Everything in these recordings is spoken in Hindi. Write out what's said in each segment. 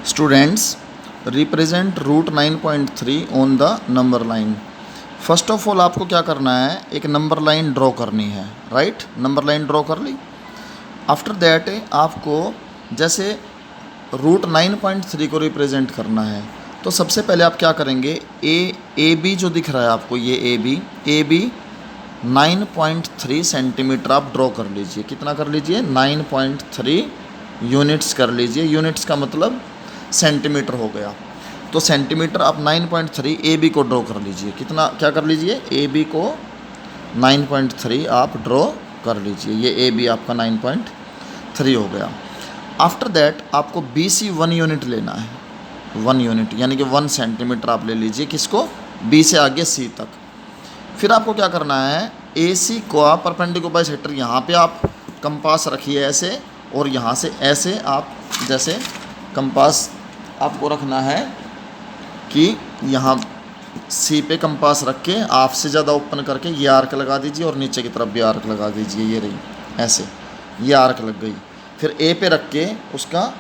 Students, represent root 9.3 on the number line. First of all आपको क्या करना है, एक नंबर लाइन ड्रॉ करनी है, राइट। नंबर लाइन ड्रॉ कर ली। आफ्टर दैट आपको जैसे रूट 9.3 को रिप्रेजेंट करना है, तो सबसे पहले आप क्या करेंगे, ए बी जो दिख रहा है आपको, ये ए बी 9.3 सेंटीमीटर आप ड्रॉ कर लीजिए। कितना कर लीजिए, 9.3 यूनिट्स कर लीजिए। यूनिट्स का मतलब सेंटीमीटर हो गया। तो सेंटीमीटर आप 9.3 ए बी को ड्रॉ कर लीजिए। कितना क्या कर लीजिए, ए बी को 9.3 आप ड्रॉ कर लीजिए। ये ए बी आपका 9.3 हो गया। आफ्टर दैट आपको बी सी 1 यूनिट लेना है। 1 यूनिट यानी कि 1 सेंटीमीटर आप ले लीजिए। किसको, बी से आगे सी तक। फिर आपको क्या करना है, ए सी को आप परपेंडिकुलर बाइसेक्टर यहाँ पे आप कंपास रखिए ऐसे, और यहाँ से ऐसे आप जैसे कंपास आपको रखना है कि यहाँ सी पे कंपास रख के हाफ से ज़्यादा ओपन करके ये आर्क लगा दीजिए, और नीचे की तरफ भी आर्क लगा दीजिए। ये रही ऐसे, ये आर्क लग गई। फिर ए पे रख के उसका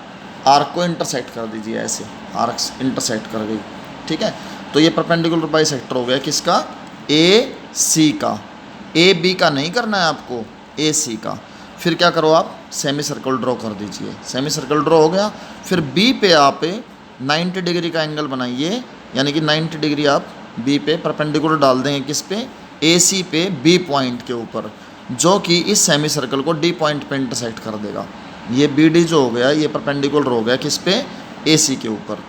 आर्क को इंटरसेक्ट कर दीजिए, ऐसे आर्क इंटरसेक्ट कर गई। ठीक है, तो ये परपेंडिकुलर बाइसेक्टर हो गया किसका, ए सी का। ए बी का नहीं करना है आपको, ए सी का। फिर क्या करो, आप सेमी सर्कल ड्रॉ कर दीजिए। सेमी सर्कल ड्रॉ हो गया। फिर बी पे आप 90 डिग्री का एंगल बनाइए, यानी कि 90 डिग्री आप बी पे परपेंडिकुलर डाल देंगे। किस पे, ए सी पे, बी पॉइंट के ऊपर, जो कि इस सेमी सर्कल को डी पॉइंट पे इंटरसेक्ट कर देगा। ये बी डी जो हो गया, ये परपेंडिकुलर हो गया किस पे, ए सी के ऊपर।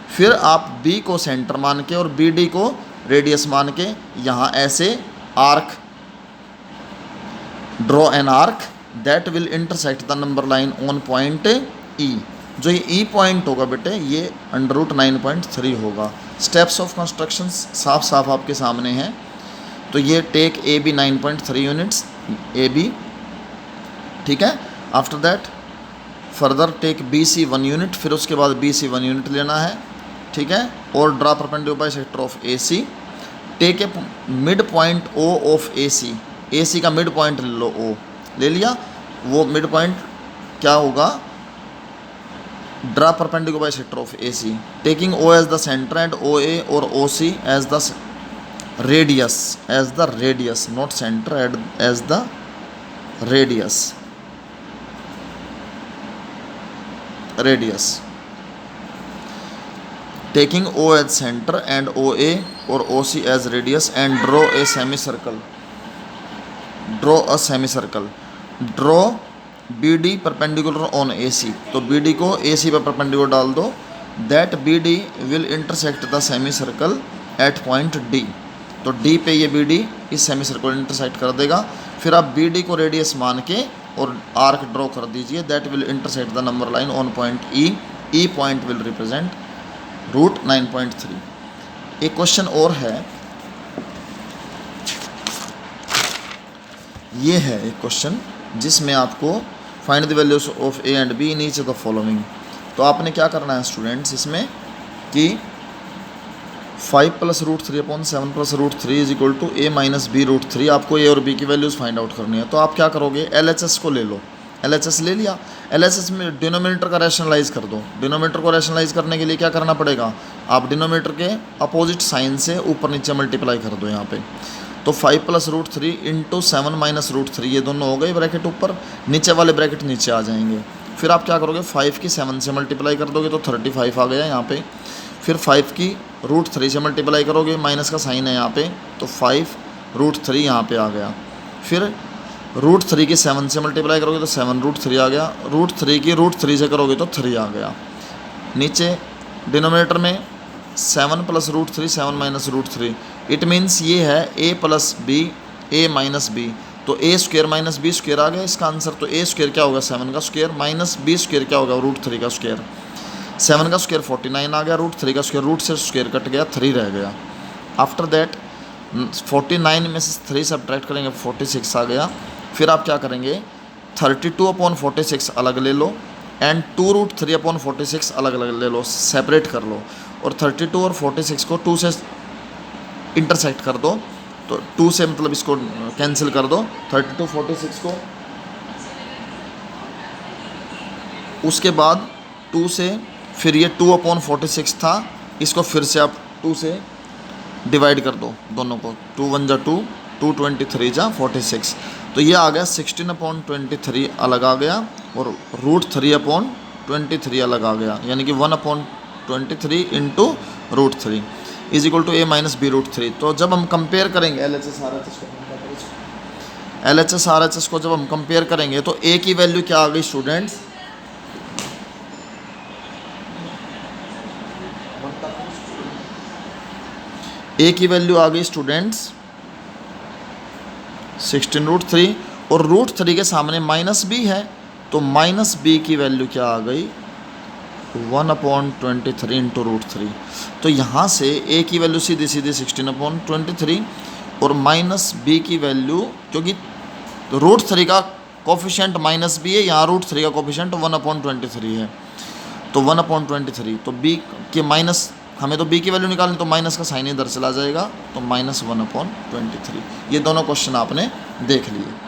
फिर आप बी को सेंटर मान के और बी डी को रेडियस मान के यहाँ ऐसे arc draw an arc that will intersect the number line on point ई। जो ये ई पॉइंट होगा बेटे, ये अंडर रूट 9.3 होगा। स्टेप्स ऑफ कंस्ट्रक्शन साफ साफ आपके सामने हैं। तो ये take A B 9.3 units, A B, ठीक है। After that further take B C 1 unit, फिर उसके बाद बी सी 1 यूनिट लेना है, ठीक है। और draw perpendicular bisector of A C. Take a mid point O of A C. A C का मिड पॉइंट ले लो, ओ ले लिया। वो मिड पॉइंट क्या होगा, draw perpendicular bisector of A C, taking O as the centre and O A और O C as the radius, not centre, as the radius, taking O as centre and O A और O C as radius, and draw a semicircle, draw B D perpendicular on A C. तो बी डी को ए सी पर परपेंडिकुलर डाल दो। That B D will intersect the semi circle at point D. तो डी पे ये बी डी इस सेमी सर्कल इंटरसेक्ट कर देगा। फिर आप बी डी को रेडियस मान के और आर्क ड्रॉ कर दीजिए। That will intersect the number line on point E. E point will represent root 9.3। एक क्वेश्चन और है, ये है एक क्वेश्चन जिसमें आपको find the values of A and be in each of the following. तो आपने क्या करना है स्टूडेंट्स इसमें कि 5 + √3/7 + √3 is equal to a minus b √3। आपको ए और बी की वैल्यूज़ फाइंड आउट करनी है। तो आप क्या करोगे, LHS को ले लो। LHS ले लिया। LHS में डिनोमिनेटर का रैशनलाइज कर दो। डिनोमिनेटर को रैशनलाइज करने के लिए क्या करना पड़ेगा, आप डिनोमिनेटर के अपोजिट साइन से ऊपर नीचे मल्टीप्लाई कर दो यहाँ पे। तो 5 + √3 × 7 - √3, ये दोनों हो गए ब्रैकेट ऊपर, नीचे वाले ब्रैकेट नीचे आ जाएंगे। फिर आप क्या करोगे, 5 की 7 से मल्टीप्लाई कर दोगे तो 35 आ गया यहाँ पे। फिर 5 की √3 से मल्टीप्लाई करोगे, माइनस का साइन है यहाँ पे, तो 5 √3 यहाँ पे आ गया। फिर √3 की 7 से मल्टीप्लाई करोगे तो 7 √3 आ गया। √3 की √3 से करोगे तो 3 आ गया। नीचे डिनोमिनेटर में 7 + √3, 7 - √3, इट मीन्स ये है a + b, a - b। तो a² - b² आ गया इसका आंसर। तो a² क्या होगा, 7 का स्क्वायर, माइनस b² क्या होगा, √3 का स्क्वायर। 7 का स्क्वायर 49 आ गया, √3 का स्क्वायर, रूट से स्क्वायर कट गया, 3 रह गया। आफ्टर दैट 49 में से 3 सब्ट्रैक्ट करेंगे, 46 आ गया। फिर आप क्या करेंगे, 32/46 अलग ले लो, एंड 2√3/46 अलग अलग ले लो, सेपरेट कर लो। और 32 और 46 को 2 से इंटरसेक्ट कर दो। तो 2 से मतलब इसको कैंसिल कर दो, 32 46 को। उसके बाद 2 से फिर ये 2/46 था, इसको फिर से आप 2 से डिवाइड कर दो दोनों को, 2 1 जा 2, 2 23 जा 46, तो ये आ गया 16/23 अलग आ गया और √3/23 अलग आ गया, यानी कि 1/23 into √3 is equal to a minus b √3। तो जब हम कंपेयर करेंगे LHS RHS को जब हम कंपेयर करेंगे तो a की वैल्यू क्या आ गई स्टूडेंट्स, a की वैल्यू आ गई स्टूडेंट्स 16√3 और √3 के सामने माइनस b है, तो माइनस b की वैल्यू क्या आ गई 1/23 इंटू √3। तो यहाँ से a की वैल्यू सीधी सीधी 16/23 और माइनस b की वैल्यू, क्योंकि √3 का कोफिशिएंट माइनस b है, यहाँ √3 का कोफिशिएंट 1/23 है, तो 1/23, तो b के माइनस, हमें तो b की वैल्यू निकालनी, तो माइनस का साइन इधर चला जाएगा, तो -1/23। ये दोनों क्वेश्चन आपने देख लिए।